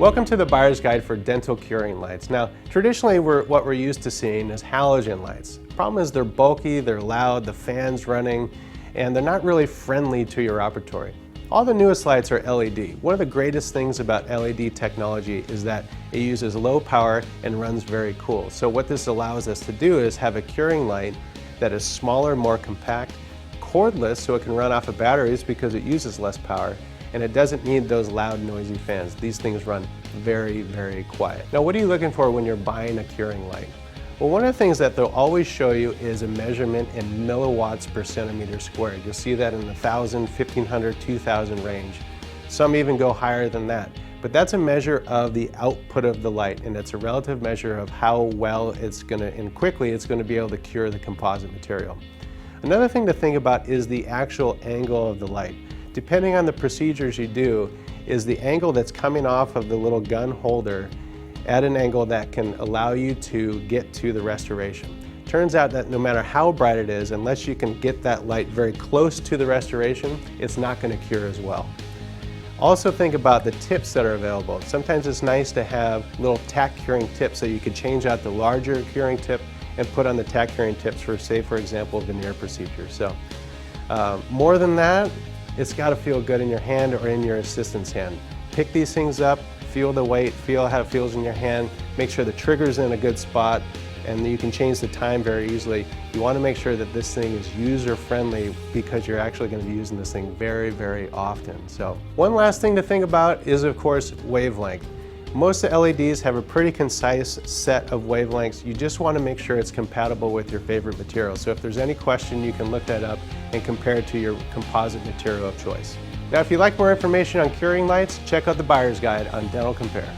Welcome to the buyer's guide for dental curing lights. Now, traditionally what we're used to seeing is halogen lights. The problem is they're bulky, they're loud, the fan's running, and they're not really friendly to your operatory. All the newest lights are LED. One of the greatest things about LED technology is that it uses low power and runs very cool. So what this allows us to do is have a curing light that is smaller, more compact, cordless, so it can run off of batteries because it uses less power, and it doesn't need those loud, noisy fans. These things run very, very quiet. Now, what are you looking for when you're buying a curing light? Well, one of the things that they'll always show you is a measurement in milliwatts per centimeter squared. You'll see that in the 1,000, 1,500, 2,000 range. Some even go higher than that. But that's a measure of the output of the light, and it's a relative measure of how well it's going to, and quickly it's going to be able to cure the composite material. Another thing to think about is the actual angle of the light. Depending on the procedures you do, is the angle that's coming off of the little gun holder at an angle that can allow you to get to the restoration. Turns out that no matter how bright it is, unless you can get that light very close to the restoration, it's not going to cure as well. Also think about the tips that are available. Sometimes it's nice to have little tack curing tips, so you could change out the larger curing tip and put on the tack curing tips for, say, for example, veneer procedures. So more than that, it's got to feel good in your hand or in your assistant's hand. Pick these things up, feel the weight, feel how it feels in your hand, make sure the trigger's in a good spot, and you can change the time very easily. You want to make sure that this thing is user-friendly because you're actually going to be using this thing very, very often. So one last thing to think about is, of course, wavelength. Most of the LEDs have a pretty concise set of wavelengths. You just want to make sure it's compatible with your favorite material. So if there's any question, you can look that up and compare it to your composite material of choice. Now, if you'd like more information on curing lights, check out the buyer's guide on Dental Compare.